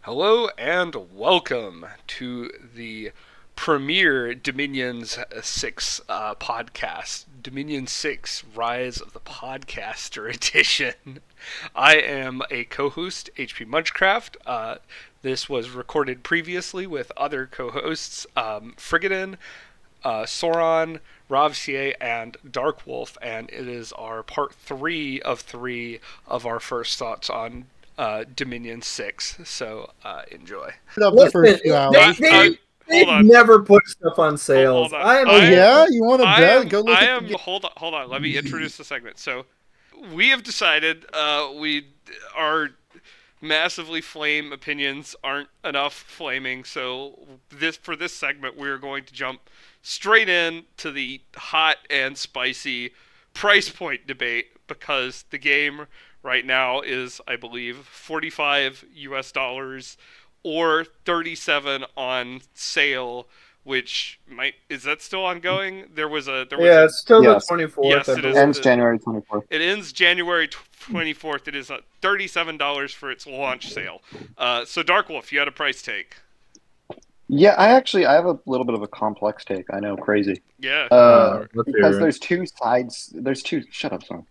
Hello and welcome to the premiere Dominions 6 podcast, Dominion 6 Rise of the Podcaster Edition. I am a co-host, HP Munchcraft. This was recorded previously with other co-hosts, Friggoden, Sauron, Ravsier, and Darkwolf, and it is our part 3 of our first thoughts on Dominion 6. So enjoy. Up the first few hours. They never put stuff on sales. Yeah, you want to bet? Go look at the hold on. Let me introduce the segment. So we have decided our massively flame opinions aren't enough flaming. So for this segment, we're going to jump straight in to the hot and spicy price point debate, because the game right now is, I believe, $45 US or 37 on sale, which is that still ongoing? It's still the 24th. Yes, it ends January 24th. It ends January 24th. It is $37 for its launch sale. So Darkwolf, you had a price take. Yeah, I have a little bit of a complex take. I know, crazy. Yeah. Because there's two sides. Shut up, son.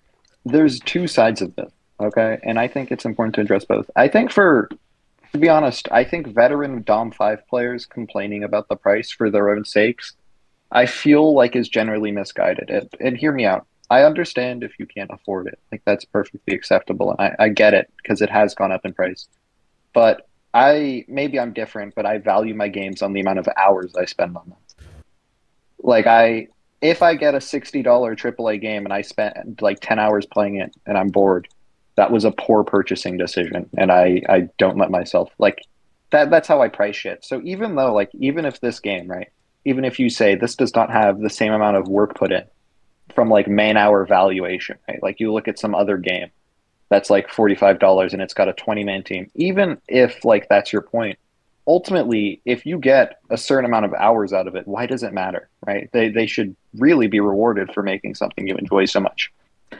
There's two sides of this, okay? And I think it's important to address both. To be honest, I think veteran Dom 5 players complaining about the price for their own sakes, I feel like is generally misguided. And hear me out. I understand if you can't afford it. Like, that's perfectly acceptable. And I get it, because it has gone up in price. But maybe I'm different, but I value my games on the amount of hours I spend on them. Like, if I get a $60 AAA game and I spend like 10 hours playing it and I'm bored, that was a poor purchasing decision, and I don't let myself, like, that's how I price shit. So even if this game, right, even if you say this does not have the same amount of work put in from like main hour valuation, right? Like, you look at some other game that's like $45 and it's got a 20-man team. Even if like that's your point, ultimately, if you get a certain amount of hours out of it, why does it matter, right? They should really be rewarded for making something you enjoy so much.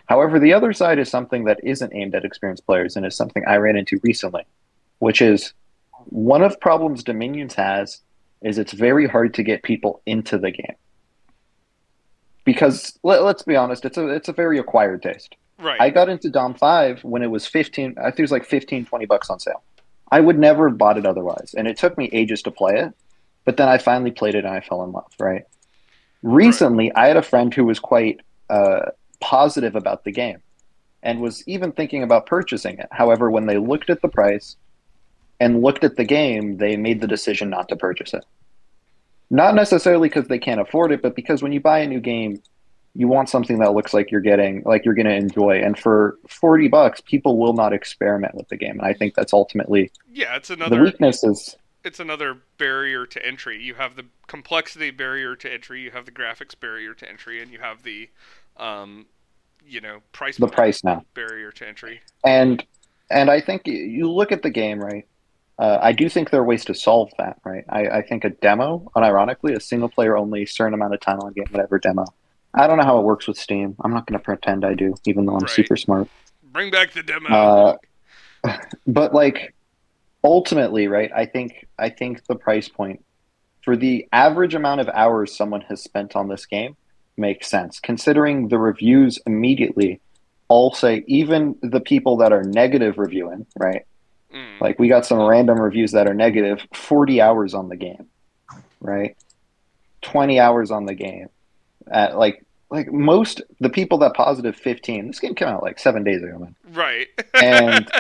However, the other side is something that isn't aimed at experienced players, and is something I ran into recently, which is one of problems Dominions has is it's very hard to get people into the game. Because let's be honest, it's a very acquired taste. Right. I got into Dom 5 when it was 15, I think it was like 15, 20 bucks on sale. I would never have bought it otherwise, and it took me ages to play it, but then I finally played it and I fell in love, right? Recently, I had a friend who was quite positive about the game and was even thinking about purchasing it. However, when they looked at the price and looked at the game, they made the decision not to purchase it. Not necessarily because they can't afford it, but because when you buy a new game, you want something that looks like you're going to enjoy. And for $40, people will not experiment with the game. And I think that's ultimately the weakness is. It's another barrier to entry. You have the complexity barrier to entry, you have the graphics barrier to entry, and you have the price now barrier to entry. And I think you look at the game, right? I do think there are ways to solve that, right? I think a demo, unironically, a single player only certain amount of time on game, whatever demo. I don't know how it works with Steam. I'm not going to pretend I do, even though I'm super smart. Bring back the demo. But like, ultimately, right? I think the price point for the average amount of hours someone has spent on this game makes sense, considering the reviews immediately all say, even the people that are negative reviewing, right? Like, we got some random reviews that are negative, 40 hours on the game, right? 20 hours on the game. Like most the people that positive 15. This game came out like 7 days ago, man. Right. And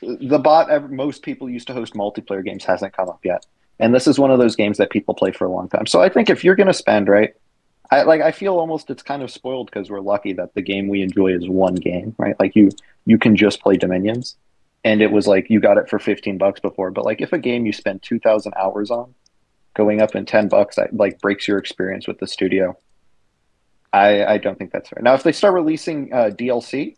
the most people used to host multiplayer games hasn't come up yet, and this is one of those games that people play for a long time. So I think if you're gonna spend, right, I feel almost it's kind of spoiled because we're lucky that the game we enjoy is one game, right? Like, you can just play Dominions, and it was like you got it for $15 before. But like, if a game you spend 2,000 hours on, going up in $10, that like breaks your experience with the studio. I don't think that's fair. Now, if they start releasing DLC,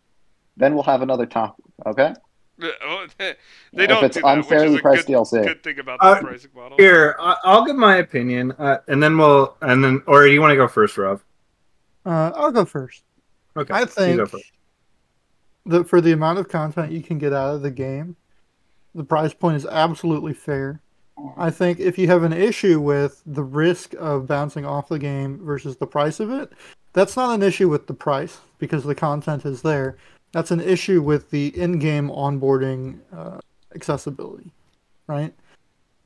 then we'll have another topic. Okay. They don't. If it's do that, unfairly priced DLC. Good thing about the pricing model. Here, I'll give my opinion, or do you want to go first, Rob? I'll go first. Okay. I think that for the amount of content you can get out of the game, the price point is absolutely fair. I think if you have an issue with the risk of bouncing off the game versus the price of it, that's not an issue with the price because the content is there. That's an issue with the in-game onboarding accessibility, right?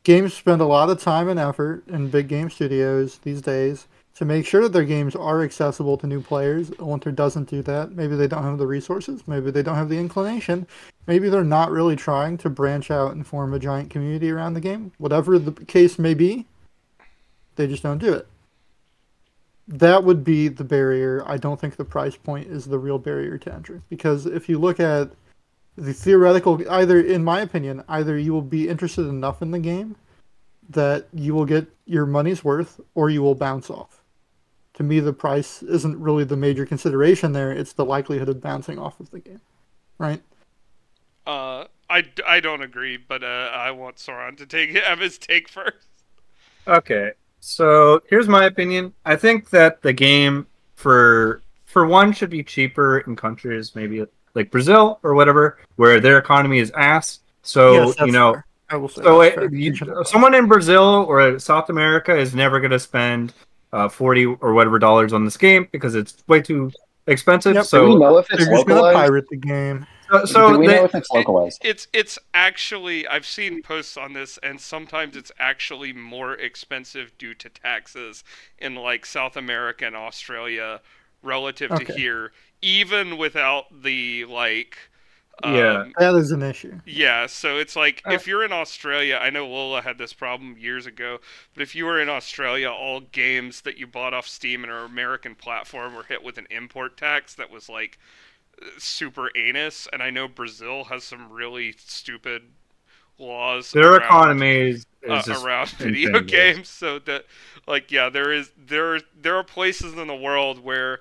Games spend a lot of time and effort in big game studios these days to make sure that their games are accessible to new players. Winter doesn't do that. Maybe they don't have the resources. Maybe they don't have the inclination. Maybe they're not really trying to branch out and form a giant community around the game. Whatever the case may be, they just don't do it. That would be the barrier. I don't think the price point is the real barrier to entry. Because if you look at the theoretical, either, in my opinion, either you will be interested enough in the game that you will get your money's worth, or you will bounce off. To me, the price isn't really the major consideration there. It's the likelihood of bouncing off of the game, right? I don't agree, but I want Sauron to have his take first. Okay, so here's my opinion. I think that the game for one should be cheaper in countries maybe like Brazil or whatever, where their economy is ass. So Yes, that's fair. I will say someone in Brazil or South America is never going to spend 40 or whatever dollars on this game because it's way too expensive. Yep. So do we know if it's they're just going to localized? pirate the game. So do we know if it's localized? It's actually, I've seen posts on this, and sometimes it's actually more expensive due to taxes in like South America and Australia relative to here, even without the like. That is an issue. Yeah, so it's like if you're in Australia, I know Lola had this problem years ago, but if you were in Australia, all games that you bought off Steam and our American platform were hit with an import tax that was like super anus, and I know Brazil has some really stupid laws. Their economy is around video games, so that like there are places in the world where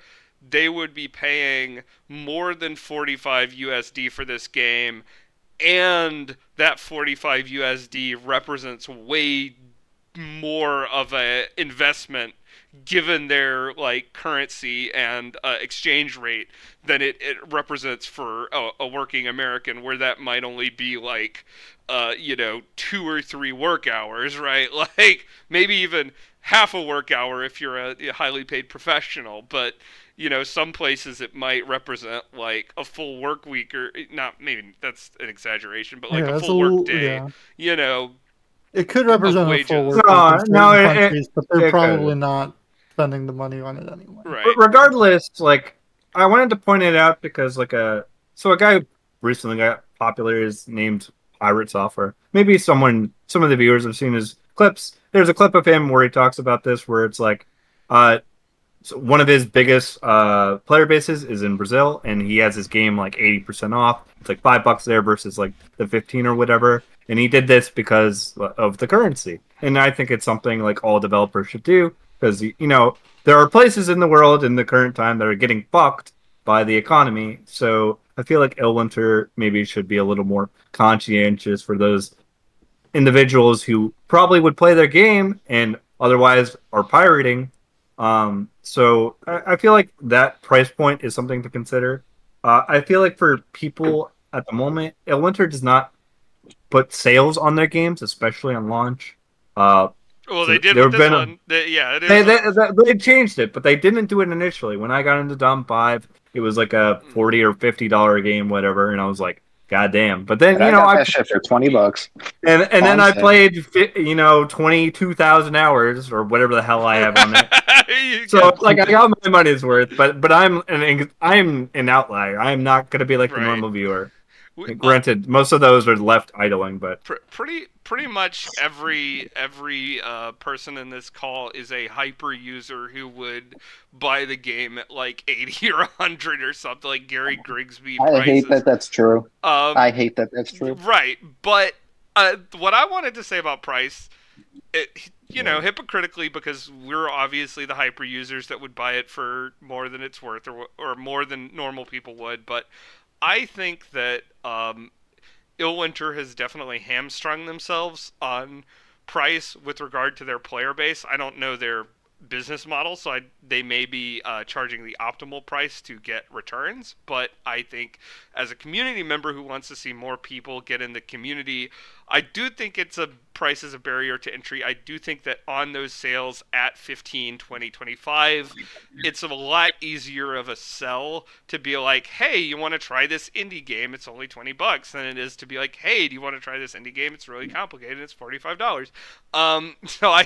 they would be paying more than 45 USD for this game, and that 45 USD represents way more of a investment given their like currency and exchange rate than it represents for a working American, where that might only be like 2 or 3 work hours, right? Like maybe even half a work hour if you're a highly paid professional, but some places it might represent like a full work week, or not, maybe that's an exaggeration, but like a full work day. It could represent a full work week in certain countries, but they're probably not spending the money on it anyway. Right. But regardless, like I wanted to point it out because a guy who recently got popular is named Pirate Software. Maybe some of the viewers have seen his clips. There's a clip of him where he talks about this, where it's like, so one of his biggest player bases is in Brazil, and he has his game like 80% off. It's like $5 there versus like the 15 or whatever. And he did this because of the currency. And I think it's something like all developers should do, because there are places in the world in the current time that are getting fucked by the economy. So I feel like Illwinter maybe should be a little more conscientious for those individuals who probably would play their game and otherwise are pirating. So I feel like that price point is something to consider. I feel like for people at the moment, Illwinter does not put sales on their games, especially on launch. Well, they did with this one. They changed it, but they didn't do it initially. When I got into Dom 5, it was like a $40 or $50 game, whatever, and I was like, God damn. But then, I got that shit for $20. And then I played, 22,000 hours or whatever the hell I have on it. So I got my money's worth, but I'm an outlier. I am not going to be like the normal viewer. Granted, most of those are left idling, but pretty much every person in this call is a hyper user who would buy the game at like 80 or 100 or something, like Gary Grigsby prices. I hate that that's true. I hate that that's true. Right, but what I wanted to say about price, hypocritically, because we're obviously the hyper users that would buy it for more than it's worth, or more than normal people would, but I think that Illwinter has definitely hamstrung themselves on price with regard to their player base. I don't know their business model, so they may be charging the optimal price to get returns. But I think as a community member who wants to see more people get in the community, I do think it's a price is a barrier to entry. I do think that on those sales at 15, 20, 25, it's a lot easier of a sell to be like, hey, you want to try this indie game? It's only $20, than it is to be like, hey, do you want to try this indie game? It's really complicated. It's $45. So I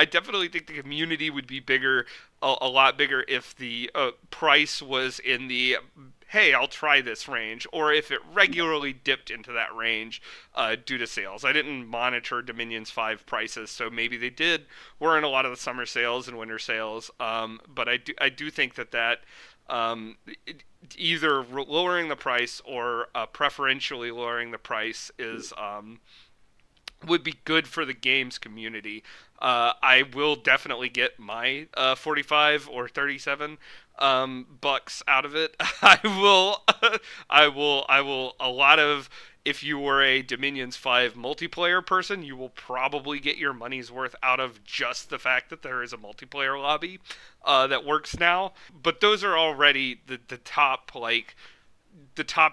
definitely think the community would be bigger, a lot bigger, if the price was in the hey, I'll try this range, or if it regularly dipped into that range due to sales. I didn't monitor Dominion's 5 prices, so maybe they were in a lot of the summer sales and winter sales. But I do think that either lowering the price or preferentially lowering the price is would be good for the games community. I will definitely get my 45 or 37 bucks out of it. I will. A lot of, if you were a Dominions 5 multiplayer person, you will probably get your money's worth out of just the fact that there is a multiplayer lobby that works now. But those are already the top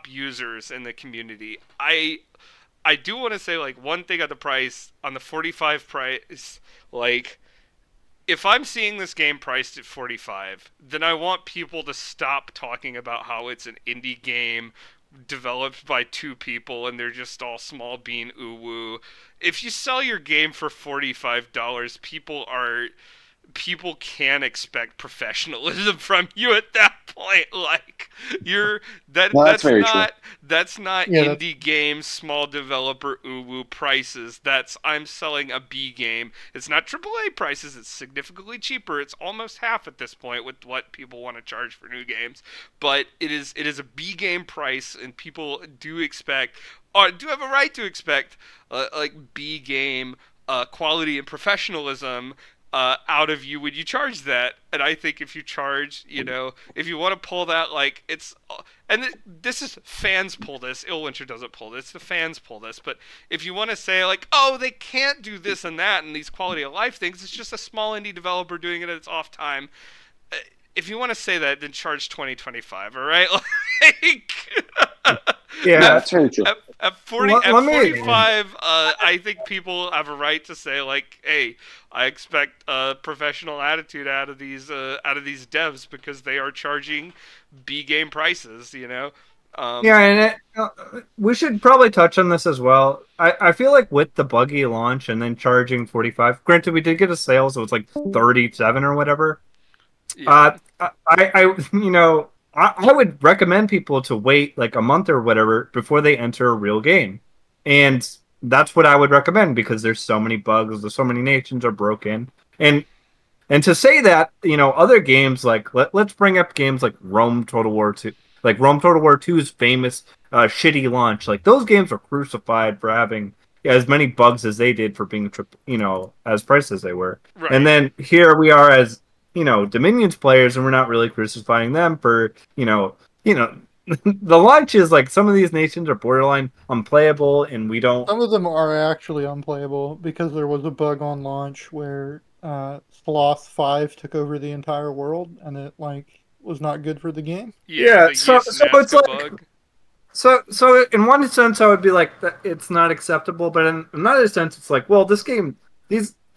users in the community. I do want to say, like, one thing on the price, on the 45 price, like, if I'm seeing this game priced at 45, then I want people to stop talking about how it's an indie game developed by 2 people and they're just all small bean ooh-woo. If you sell your game for $45, people can expect professionalism from you at that point. Like, that's very not true. that's not indie game small developer woo prices. I'm selling a B game. It's not AAA prices. It's significantly cheaper. It's almost half at this point with what people want to charge for new games. But it is a B game price, and people do expect, or do have a right to expect, like B game quality and professionalism out of you when you charge that. And I think if you charge, if you want to pull that, like, it's, and this is, fans pull this, Illwinter doesn't pull this, the fans pull this, but if you want to say, like, oh, they can't do this and that and these quality of life things, it's just a small indie developer doing it at its off time. If you want to say that, then charge $20.25, all right? Like, Yeah, that's very true. At 45, I think people have a right to say, like, hey, I expect a professional attitude out of these devs because they are charging B game prices, Yeah, and we should probably touch on this as well. I feel like with the buggy launch and then charging 45, granted we did get a sale, so it's like 37 or whatever. Yeah. I would recommend people to wait like a month or whatever before they enter a real game. And that's what I would recommend, because there's so many bugs, there's so many nations are broken. And to say that, other games, like, let's bring up games like Rome Total War 2. Like, Rome Total War 2's famous shitty launch. Like, those games were crucified for having as many bugs as they did, for being, as priced as they were. Right. And then here we are as, Dominions players, and we're not really crucifying them for, the launch is like, some of these nations are borderline unplayable, and we don't. Some of them are actually unplayable because there was a bug on launch where Sloth 5 took over the entire world, and it was not good for the game. Yeah, so it's like bug. So in one sense I would be like, it's not acceptable, but in another sense it's like, well, this game,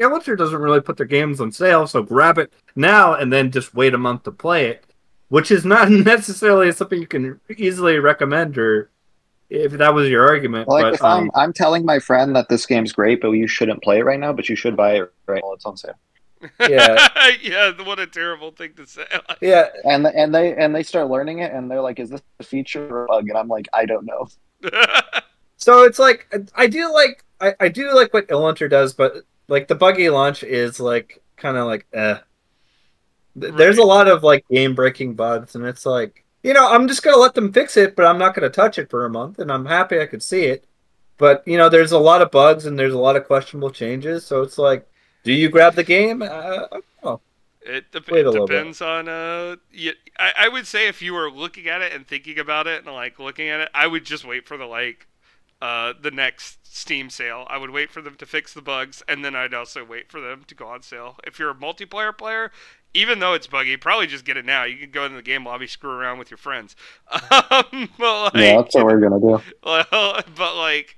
Amateur doesn't really put their games on sale, so grab it now and then just wait a month to play it, which is not necessarily something you can easily recommend, or if that was your argument. Like, but, if I'm telling my friend that this game's great, but you shouldn't play it right now, but you should buy it right while it's on sale. Yeah. Yeah, what a terrible thing to say. Yeah. And they start learning it, and they're like, is this a feature or a bug? And I'm like, I don't know. So it's like, I do like what Illhunter does, but like the buggy launch is like kind of like There's a lot of like game breaking bugs, and it's like, I'm just gonna let them fix it, but I'm not gonna touch it for a month, and I'm happy I could see it. But there's a lot of bugs and there's a lot of questionable changes, so it's like, do you grab the game? I don't know. It depends on I would say if you were looking at it and thinking about it and like looking at it, I would just wait for the the next Steam sale. I would wait for them to fix the bugs, and then I'd also wait for them to go on sale. If you're a multiplayer player, even though it's buggy, probably just get it now. You can go in the game lobby, screw around with your friends. But like, Yeah, that's what we're gonna do. well, but like,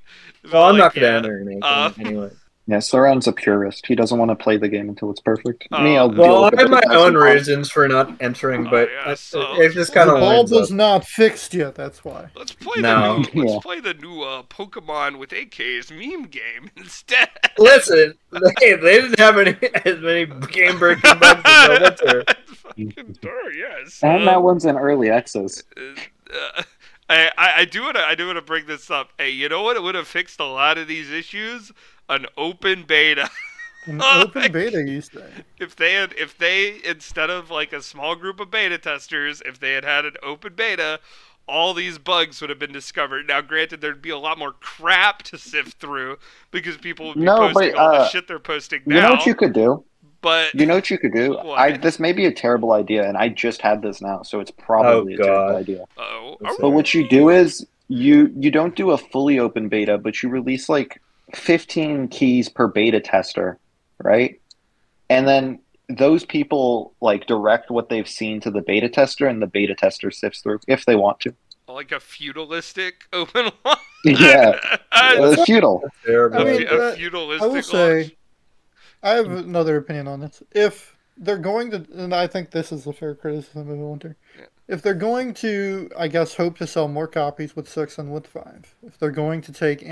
Well, I'm not like, gonna yeah. enter anything anyway. Yeah, Soren's a purist. He doesn't want to play the game until it's perfect. Oh, Me, I'll deal Well, with I have my it nice own and calm. reasons for not entering, but yeah, so- it just The kind of bulb lines up. is not fixed yet. That's why. Let's play No. the new. Yeah. Let's play the new Pokemon with AKs meme game instead. Listen, they didn't have as many game-breaking bugs as the winter. Fucking sure, yes. And that one's in early access. I do want to bring this up. Hey, you know what? It would have fixed a lot of these issues. An open beta. An open beta, you say? If they instead of like a small group of beta testers, if they had an open beta, all these bugs would have been discovered. Now, granted, there'd be a lot more crap to sift through because people would be posting all the shit they're posting now. You know what you could do? But You know what you could do? What? This may be a terrible idea, and I just had this now, so it's probably a terrible idea. But what you do is you don't do a fully open beta, but you release like 15 keys per beta tester, right? And then those people like direct what they've seen to the beta tester, and the beta tester sifts through if they want to. like a feudalistic open launch. Yeah, it's feudal. Terrible. I mean, a feudalistic I will say, I have another opinion on this. If they're going to, and I think this is a fair criticism of Winter, if they're going to, I guess, hope to sell more copies with 6 and with 5, if they're going to take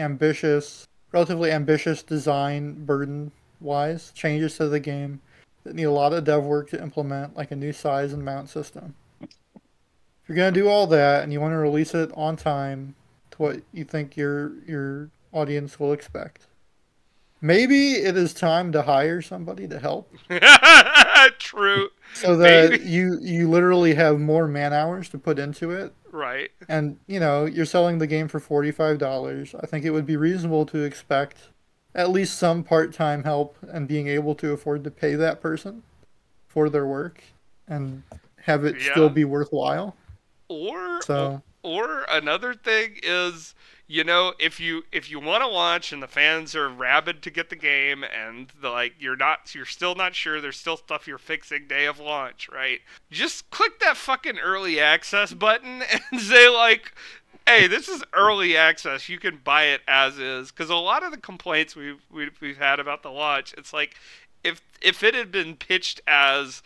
relatively ambitious design burden-wise changes to the game that need a lot of dev work to implement, like a new size and mount system. If you're going to do all that and you want to release it on time to what you think your audience will expect, maybe it is time to hire somebody to help. True. So that Maybe. you literally have more man hours to put into it. Right. And, you're selling the game for $45. I think it would be reasonable to expect at least some part-time help and being able to afford to pay that person for their work and have it still be worthwhile. Or another thing is, if you want to launch and the fans are rabid to get the game and you're still not sure, there's still stuff you're fixing day of launch, right? Just click that fucking early access button and say like, hey, this is early access. You can buy it as is. Because a lot of the complaints we've had about the launch, it's like if it had been pitched as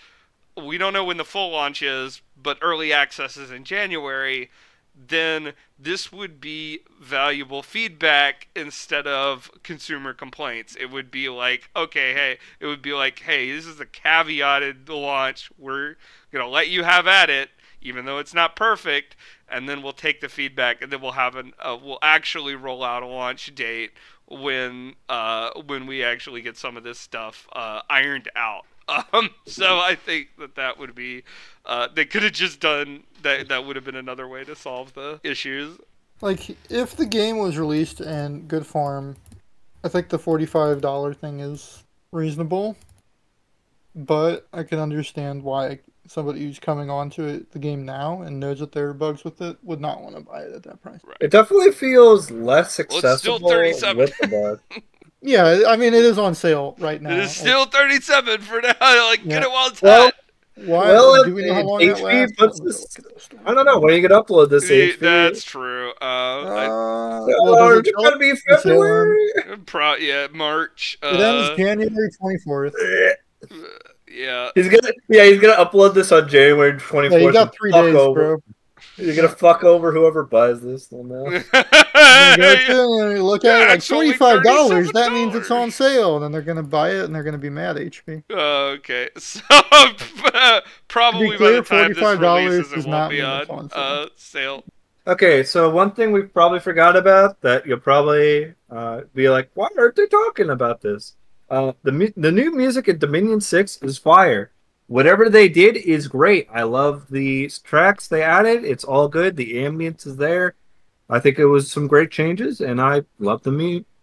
we don't know when the full launch is, but early access is in January, then this would be valuable feedback instead of consumer complaints. It would be like, hey, this is a caveated launch. We're going to let you have at it, even though it's not perfect, and then we'll take the feedback, and then we'll have we'll actually roll out a launch date when we actually get some of this stuff ironed out. So I think that would be, they could have just done that. That would have been another way to solve the issues. Like, if the game was released in good form, I think the $45 thing is reasonable. But I can understand why somebody who's coming onto the game now and knows that there are bugs with it would not want to buy it at that price. Right. It definitely feels less accessible it's still $37. with the bug. Yeah, I mean, it is on sale right now. It is still $37 for now. Get it while it's Well, hot. Why? Do we know how long that HP lasts? puts this, I don't know. When are you gonna upload this? HP? That's true. Well, it's gonna be February. March. It ends January 24th. Yeah. He's gonna upload this on January 24th. Yeah, you got 3 days, bro. You're gonna fuck over whoever buys this. They'll know. Look at it, like $45. That means it's on sale, and then they're gonna buy it, and they're gonna be mad at HP. Okay, so probably by the time this releases, it won't be on sale. Okay, so one thing we probably forgot about that you'll probably be like, why aren't they talking about this? The new music in Dominion 6 is fire. Whatever they did is great. I love the tracks they added. It's all good. The ambience is there. I think it was some great changes, and I love the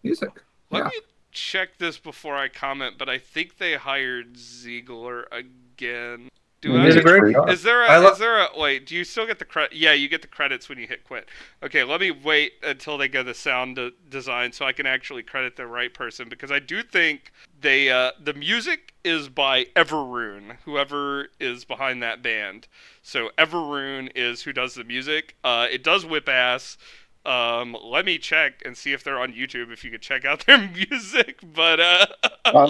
music. Let me check this before I comment, but I think they hired Ziegler again. Do He's a great free. job. Is there a wait? Do you still get the credit? Yeah, you get the credits when you hit quit. Okay, let me wait until they go to sound design so I can actually credit the right person, because I do think they the music is by Everrune, whoever is behind that band. So Everrune is who does the music. It does whip ass. Let me check and see if they're on YouTube. If you could check out their music, but By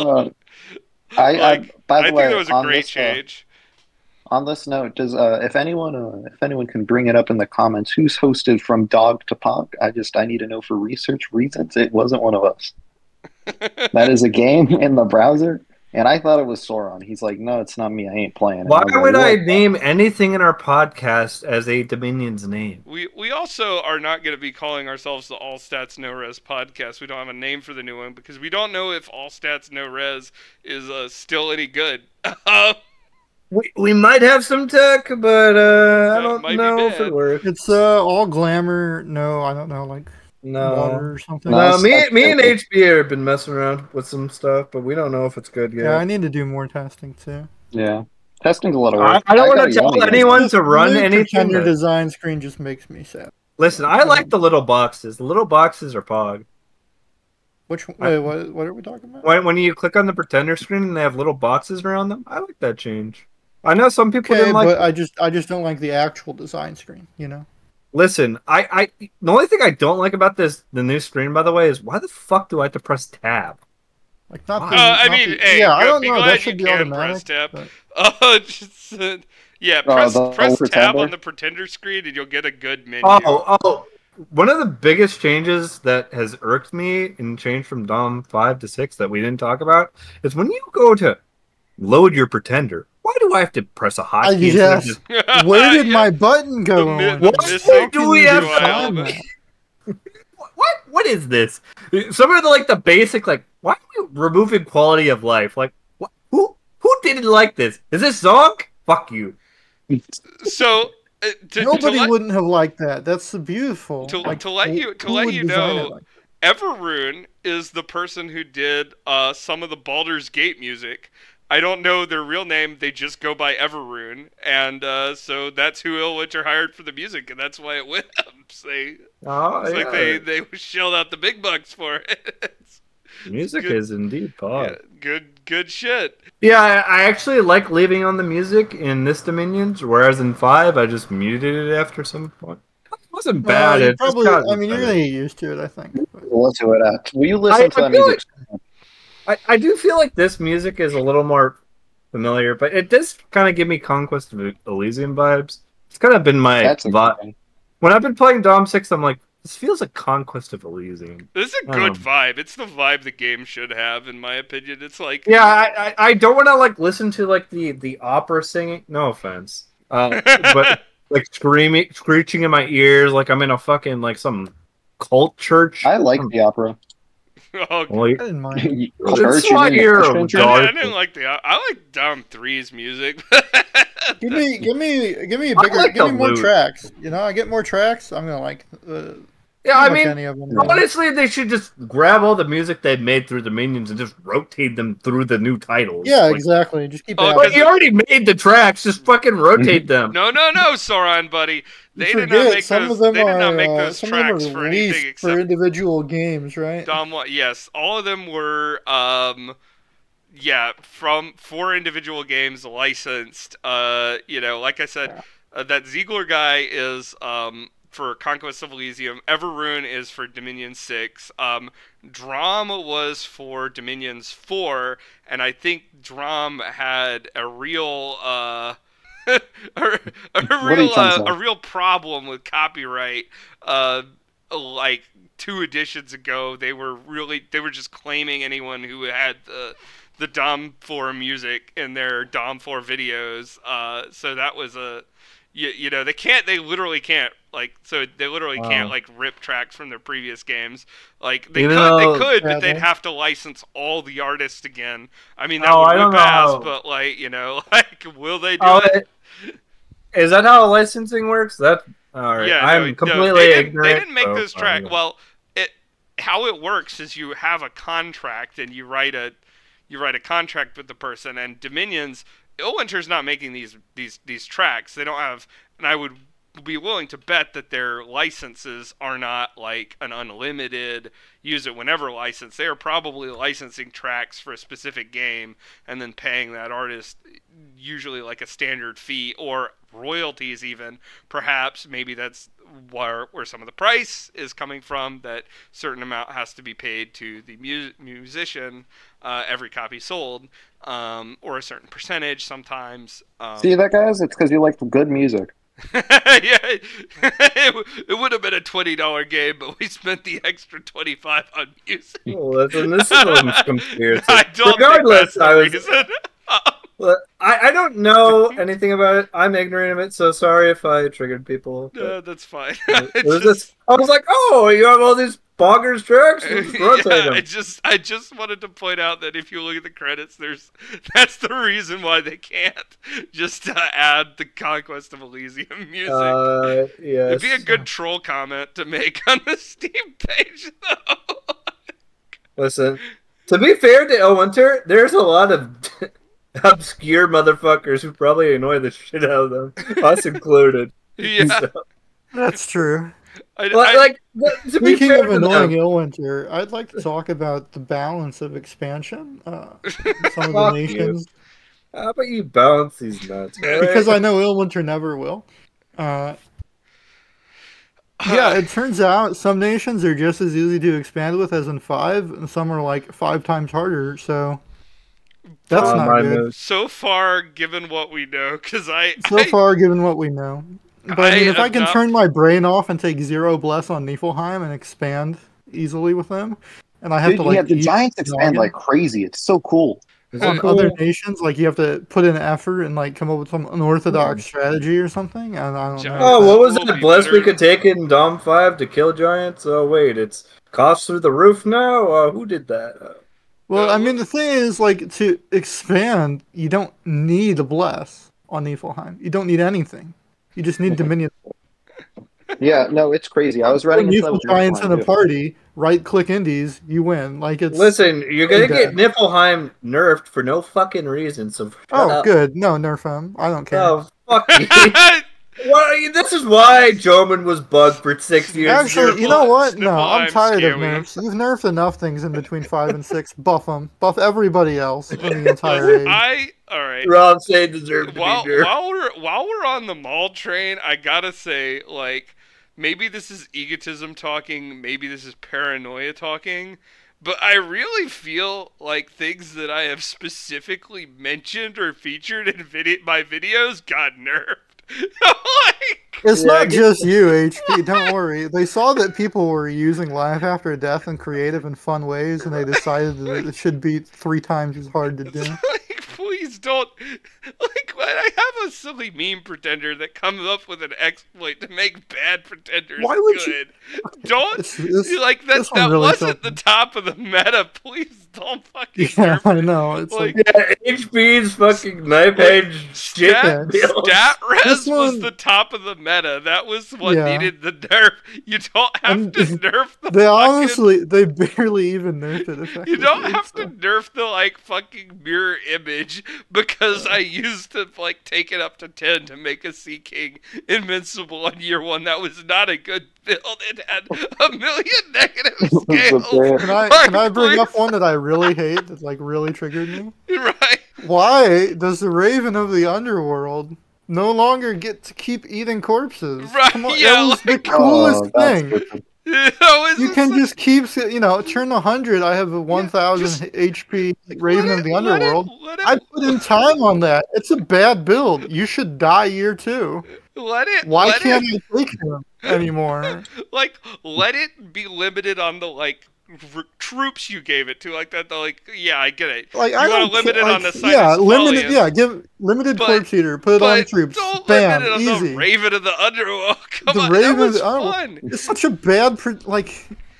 I the think way, that was a great change. on this note, does if anyone can bring it up in the comments, who's hosted From Dog to Pog? I need to know for research reasons. It wasn't one of us. That is a game in the browser, and I thought it was Sauron. He's like, no, it's not me. I ain't playing it. Why would I What? name anything in our podcast as a Dominion's name? We also are not going to be calling ourselves the All Stats No Res podcast. We don't have a name for the new one because we don't know if All Stats No Res is still any good. We might have some tech, but I don't might be know if bad. it works. It's all glamour. No, I don't know, like No. water or something. No, That's me and terrible. HBA have been messing around with some stuff, but we don't know if it's good yet. Yeah, I need to do more testing too. Yeah, testing's a lot of work. I don't want gotta to tell yell at you. anyone This to run new anything. Pretender but- design screen just makes me sad. Listen, I like the little boxes. The little boxes are pog. Which wait, what are we talking about? When you click on the Pretender screen and they have little boxes around them, I like that change. I know some people Okay, didn't like. but I just don't like the actual design screen. You know. Listen, I the only thing I don't like about the new screen, by the way, is why the fuck do I have to press tab? Like not the. I not mean, the- hey, yeah, I don't be know. glad That you should be can automatic. press tab. but- Just, yeah, press the tab Pretender? on the Pretender screen and you'll get a good menu. Oh, one of the biggest changes that has irked me in change from DOM 5 to 6 that we didn't talk about is when you go to load your Pretender, why do I have to press a hotkey? instead of yes. just- Where did Yeah. my button go? The mi- on? the What missing do we have UI to- element. What is this? Some of the basic why are we removing quality of life? Like what? Who didn't like this? Is this Zonk? Fuck you. So Nobody wouldn't have liked that. That's beautiful. to Like, let who- you who would design know, it like Everrune is the person who did some of the Baldur's Gate music. I don't know their real name. They just go by Everrune, and so that's who Ilwitcher hired for the music, and that's why it whips. It's like they shelled out the big bucks for it. Music good. is indeed pog. Yeah, good shit. Yeah, I actually like leaving on the music in this Dominions, whereas in 5 I just muted it after some point. It wasn't Well, bad. you It just probably. got I mean, you're better. gonna get used to it. I think. But- We'll listen to it. Will you listen to I that feel music? I do feel like this music is a little more familiar, but it does kind of give me Conquest of Elysium vibes. It's kind of been my That's vibe. interesting. When I've been playing Dom 6, I'm like, this feels like Conquest of Elysium. This is a good vibe. It's the vibe the game should have, in my opinion. It's like Yeah, I don't want to listen to the opera singing. No offense, but screeching in my ears like I'm in a fucking some cult church. I like the opera. oh, Well, I didn't mind. Church, It's my you mean ear, Christian church? dog. I didn't like I like Dom 3's music. Give me a bigger. like Give me the more loot. tracks. You know, I get more tracks. I'm gonna like. Yeah, I pretty much mean, any of them. honestly, they should just grab all the music they've made through the Minions and just rotate them through the new titles. Yeah, Like, exactly. Just keep it. Oh, out. But you already made the tracks. Just fucking rotate them. No, Sauron, buddy. They You did not forget, make some those. of them They did not are make those some of them tracks are for anything released except for individual games, right? Dom 1. Yes, all of them were for individual games licensed. Like I said, that Ziegler guy is for Conquest of Elysium. Everrune is for Dominion 6. Drom was for Dominions 4, and I think Drom had a real a real problem with copyright. Like 2 editions ago, they were just claiming anyone who had the Dom 4 music in their Dom 4 videos. So that was they literally can't rip tracks from their previous games. Like they could, but they'd have to license all the artists again. I mean, that would whip ass, but will they do it? Is that how licensing works? That all right. Yeah, I'm completely ignorant. They didn't make so this track. fine. Well, how it works is you have a contract and you write a contract with the person, and Dominions Illwinter's not making these tracks. They don't have, and I would be willing to bet that their licenses are not like an unlimited use it whenever license. They are probably licensing tracks for a specific game and then paying that artist usually like a standard fee or royalties even. Perhaps maybe that's where some of the price is coming from, that certain amount has to be paid to the musician every copy sold, or a certain percentage sometimes. See that, guys? It's because you like good music. Yeah, it would have been a $20 game, but we spent the extra $25 on music. Well, listen, this is a conspiracy. I don't Regardless, think that's the reason. Well, I don't know anything about it. I'm ignorant of it, so sorry if I triggered people. That's fine. I was like, oh, you have all these boggers tracks? Let's rotate them. I just wanted to point out that if you look at the credits, that's the reason why they can't just add the Conquest of Elysium music. Yes. It'd be a good troll comment to make on the Steam page, though. Listen, to be fair to Illwinter, there's a lot of obscure motherfuckers who probably annoy the shit out of them, us included. Yeah, So, That's true. to be Speaking fair of to annoying them, Illwinter, I'd like to talk about the balance of expansion. Some of the Fuck nations, how about you balance these nuts? All right? because I know Illwinter never will. Yeah, it turns out some nations are just as easy to expand with as in 5, and some are like 5 times harder. So that's not mine good. is. so far, given what we know, because So far, given what we know. But I mean, if I can turn my brain off and take 0 bless on Niflheim and expand easily with them, and I have Dude, to like yeah, the eat Giants expand noggin like crazy. It's so cool. on other nations, like you have to put in effort and like come up with some unorthodox strategy or something. And I don't know. Oh, what was Will that be bless we better. could take in Dom 5 to kill giants? Oh, wait, it's cost through the roof now? Who did that? Well, I mean, the thing is, like, to expand, you don't need a bless on Niflheim. You don't need anything. You just need Dominion. Yeah, no, it's crazy. I was running into that Nifl with Giants in Niflheim, a too. party, right-click indies, you win. Like, it's... Listen, you're gonna Okay. get Niflheim nerfed for no fucking reason, so shut Oh, up. good. No, nerf him. I don't care. Oh, fuck you. Well, this is why Joman was bugged for 6 years. Actually, you know what? No, I'm Niflheim's tired of scary. nerfs. You've nerfed enough things in between 5 and 6. Buff them. Buff everybody else in the entire age. All right. Rob Say deserved to While be nerfed. while we're on the mall train, I gotta say, like, maybe this is egotism talking, maybe this is paranoia talking, but I really feel like things that I have specifically mentioned or featured in my videos got nerfed. Like, It's Yeah, I not get- just you, HP. Don't worry. They saw that people were using Life After Death in creative and fun ways, and they decided that it should be 3 times as hard to do. like, please don't. Like, I have a silly meme pretender that comes up with an exploit to make bad pretenders Why would you- good. Don't like that. this one That really wasn't took the me. top of the meta. Please don't fucking. Yeah, nerf I it. know. It's Like, like, Yeah, HP's fucking knife edge shit. Stat, build. stat res This was one- the top of the meta. That was what Yeah. needed the nerf. You don't have And to nerf the they fucking. honestly, they barely even nerfed it effectively. You don't have so. to nerf the like fucking mirror image because I used to like take it up to 10 to make a Sea King invincible on year 1. That was not a good build. It had a million negative scales. Can I bring up Please. one that I really hate that like really triggered me? Right. Why does the Raven of the Underworld no longer get to keep eating corpses? Right, Come on, yeah, that was like- the coolest that's thing. wicked. You can just keep, turn 100. I have a 1,000 just HP Raven of the Underworld. Let it, I put in time on that. It's a bad build. You should die year 2. let it. Why let can't it, I take him anymore? like let it be limited on the like troops you gave it to, like that. Yeah, I get it. Like You I wanna don't limit ca- it like, on the side yeah, of limited. Spolius, Yeah, give limited but- corpse eater. Put it on but troops. don't Bam, limit it on easy. the Raven of the Underworld. Come The on, Raven that was of the Underworld- fun. It's such a bad.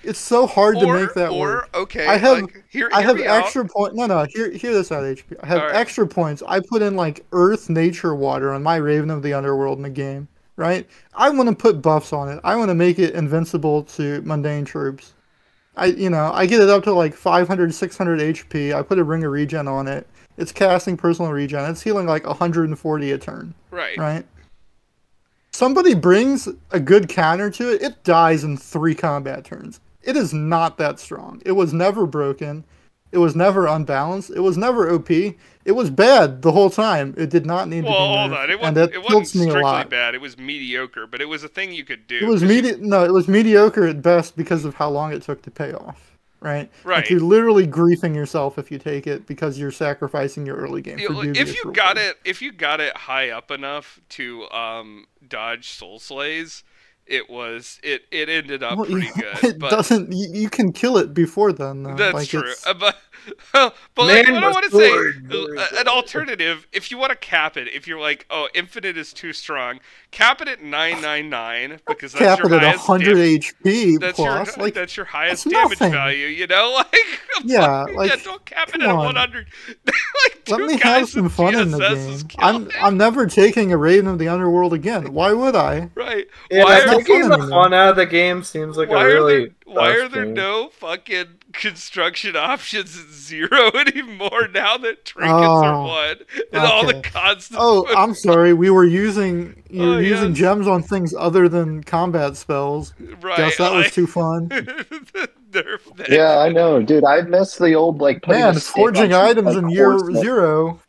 It's so hard to make that work. Okay, I have- like, hear I have me out. extra point. No. Hear this out, HP. I have Alright. extra points. I put in like Earth, Nature, Water on my Raven of the Underworld in the game. Right? I want to put buffs on it. I want to make it invincible to mundane troops. I get it up to like 500, 600 HP. I put a ring of regen on it. It's casting personal regen. It's healing like 140 a turn. Right. Right? Somebody brings a good counter to it, it dies in 3 combat turns. It is not that strong. It was never broken. It was never unbalanced. It was never OP. It was bad the whole time. It did not need to be nerfed. Hold on. It and wasn't tilts me a strictly lot. bad. It was mediocre, but it was a thing you could do. It was it was mediocre at best because of how long it took to pay off. Right? Right. Like you're literally griefing yourself if you take it because you're sacrificing your early game for dubious if you got rewards. if you got it high up enough to dodge soul slays, it ended up Well, pretty good. It but doesn't. You can kill it before then, though. that's like, true. it's- But like, Man what I was want to say, good. an alternative, if you want to cap it, if you're like, oh, infinite is too strong, cap it at 999 because that's cap your it at highest 100 damage. HP That's plus. your Like, that's your highest that's damage nothing. value, you know? Like Yeah, like, don't cap it come at on. 100. Like let two me guys have some with fun in the GSS is game. I'm never taking a Raiden of the Underworld again. Why would I? right. Yeah, Why are taking fun the anymore. fun out of the game seems like why a really are tough there game. no fucking construction options at 0 anymore now that trinkets Oh, are 1 and all the okay. constant Oh, I'm sorry. We were using using yes. gems on things other than combat spells. right Guess that was like- too fun. Nerf that. Yeah, I know, dude. I miss the old like putting Man, a stick forging on some, items like, in year horse that- 0,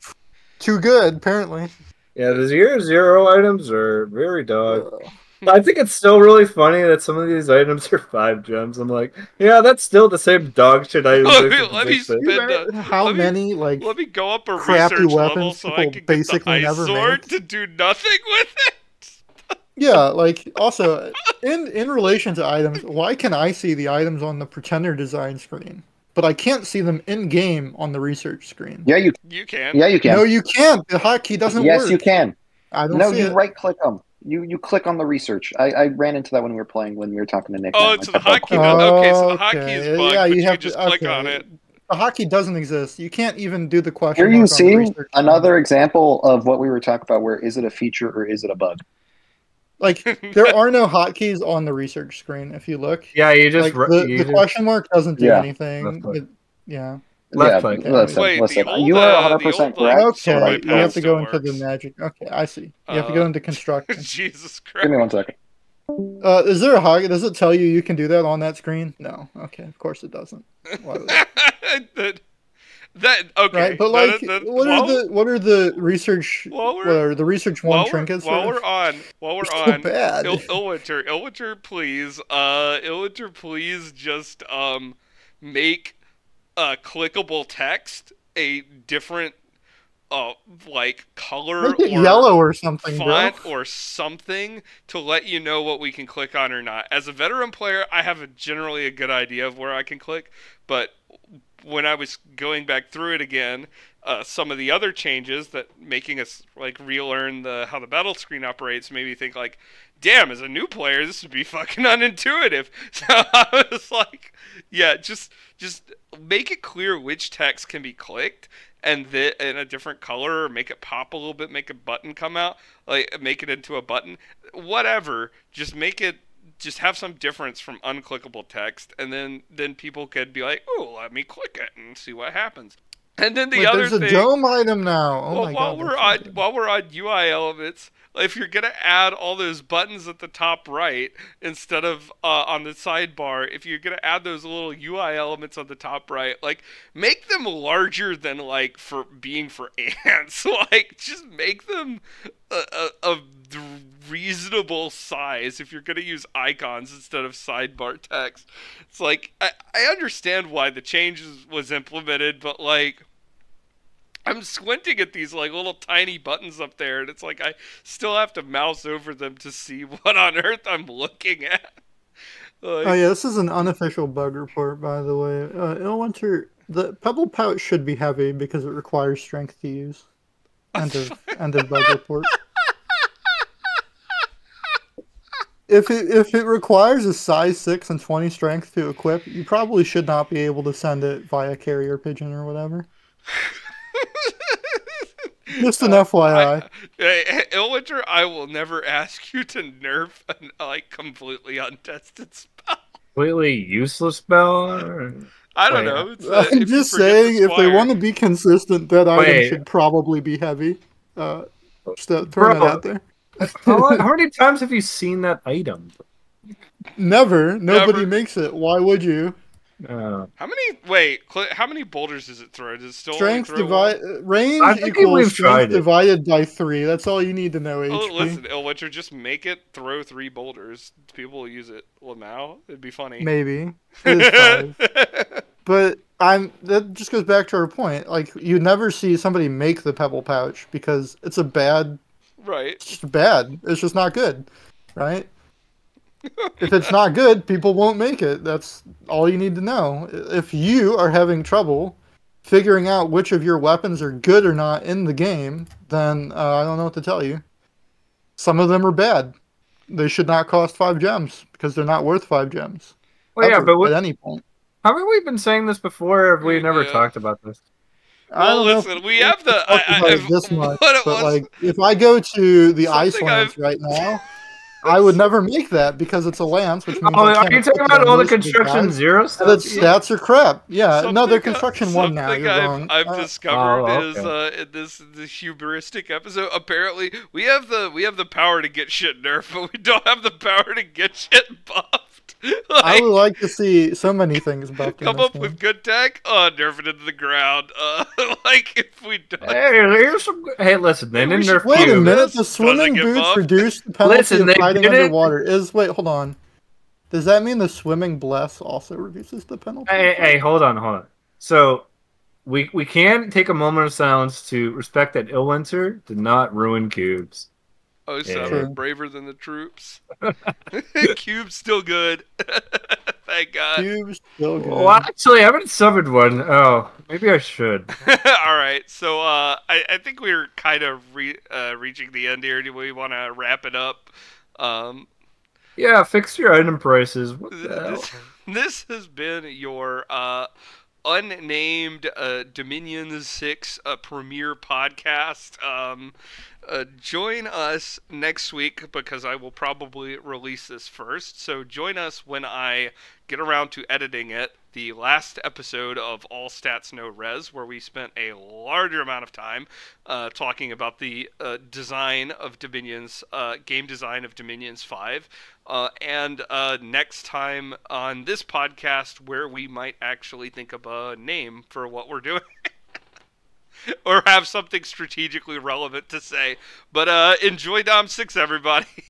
too good apparently. Yeah, the zero items are very dog. Uh, I think it's still really funny that some of these items are 5 gems. I'm like, yeah, that's still the same dog shit items. Let me spend how let me- many like Let me go up a crappy research level weapons so I people can get basically the ice never sword make? to do nothing with it. Yeah, like also in relation to items, why can I see the items on the pretender design screen, but I can't see them in game on the research screen? Yeah, you You can. yeah you can. No, you can't. The hotkey doesn't Yes, work. you can. I don't No, see you it. right click them. You click on the research. I ran into that when we were playing when we were talking to Nick. Oh, and it's I the kept hotkey. on clicking. Okay, so the hotkey is bugged, yeah, but you you have just to click on it. The hotkey doesn't exist. You can't even do the question Here you mark on the see research screen. another example of what we were talking about. Where is it a feature or is it a bug? Like there are no hotkeys on the research screen. If you look, Yeah, you just like you the just question mark doesn't do Yeah. anything. Left click. Yeah. Left Yeah, click. listen, Wait, listen. the old, You are the 100% old, correct. like, sword Okay, by you have path to go still into the works. magic. Okay, I see. You have to go into construction. Jesus Give me Christ. 1 second. Is there a hotkey? Does it tell you can do that on that screen? No. Okay, of course it doesn't. Why would it? that okay. Right, but like, what are the research? while we're- What are the research one While trinkets? we're for? on, So bad. Ilwinter, please just make clickable text a different like color Make it or yellow or something, font bro. or something to let you know what we can click on or not. As a veteran player, I have generally a good idea of where I can click, but when I was going back through it again, some of the other changes that making us like relearn how the battle screen operates made me think like, damn, as a new player, this would be fucking unintuitive. So I was like, yeah, just make it clear which text can be clicked and in a different color, or make it pop a little bit, make a button come out, like make it into a button, whatever. Just make it. Just have some difference from unclickable text, and then people could be like, "Oh, let me click it and see what happens." And then the Wait, other there's a thing, dome item now. Oh well, my while god! we're that's so on good. while we're on UI elements, if you're gonna add all those buttons at the top right instead of on the sidebar, if you're gonna add those little UI elements on the top right, like make them larger than like for being for ants. Like just make them a reasonable size if you're gonna use icons instead of sidebar text. It's like I understand why the changes was implemented, but like I'm squinting at these like little tiny buttons up there, and it's like I still have to mouse over them to see what on earth I'm looking at. Like, Oh yeah, this is an unofficial bug report, by the way. Illwinter, the pebble pouch should be heavy because it requires strength to use. End of bug report. If it requires a size 6 and 20 strength to equip, you probably should not be able to send it via carrier pigeon or whatever. Just an FYI. Illwinter, I will never ask you to nerf a like completely untested spell. completely useless spell? I don't Wait, know. It's, I'm if you just forget saying, the if they squire. want to be consistent, that item Wait. should probably be heavy. Just throwing that Bro, out there. how many times have you seen that item? Never. Nobody Never. makes it. Why would you? How many? Wait, how many boulders does it throw? Does it still only Strength throw divide one? range I think equals we've strength tried it. divided by 3. That's all you need to know. Oh, HP. listen, Ilwitcher, just make it throw 3 boulders. People will use it. Well, now it'd be funny. Maybe it is 5, but that just goes back to our point. Like you never see somebody make the pebble pouch because it's a bad. Right. It's just bad. It's just not good, right? If it's not good, people won't make it. That's all you need to know. If you are having trouble figuring out which of your weapons are good or not in the game, then I don't know what to tell you. Some of them are bad. They should not cost 5 gems because they're not worth 5 gems. Well, yeah, Ever, but at any point. haven't we been saying this before? Or have we never Yeah. talked about this? I Well, don't know listen, if we have the. talked about it this much, what it but was. like if I go to the ice Something lance I've- right now, I would never make that because it's a lance, which means Oh, I are can't you equip talking it on about all the most of construction guys. zero And stuff? its stats are crap. Yeah, no, they're construction 1 now. Something You're wrong. I've discovered Oh, is okay. in this hubristic episode. Apparently, we have the power to get shit nerfed, but we don't have the power to get shit buffed. I would like to see so many things buffed in come this up game. with good tech. Nerf it into the ground. Like if we don't. Hey, here's some. Hey, listen, they Hey, we didn't should- nerf Wait a cubes. minute, This the doesn't swimming get boots buffed. reduce the penalty Listen, of they fighting did it. underwater. Wait, hold on. Does that mean the swimming bless also reduces the penalty? Hey, hold on. So, we can take a moment of silence to respect that Illwinter did not ruin cubes. Oh, Yeah. seven, braver than the troops. Cube's still good. Thank God. Cube's still good. Well, actually, I haven't summoned one. Oh, maybe I should. All right, so I think we're kind of reaching the end here. Do we want to wrap it up? Yeah, fix your item prices. What the hell? This has been your unnamed Dominion 6 premiere podcast. Join us next week because I will probably release this first. So join us when I get around to editing it. The last episode of All Stats No Res, where we spent a larger amount of time talking about the design of Dominion's game design of Dominion's 5. And next time on this podcast, where we might actually think of a name for what we're doing. Or have something strategically relevant to say. But enjoy Dom 6, everybody.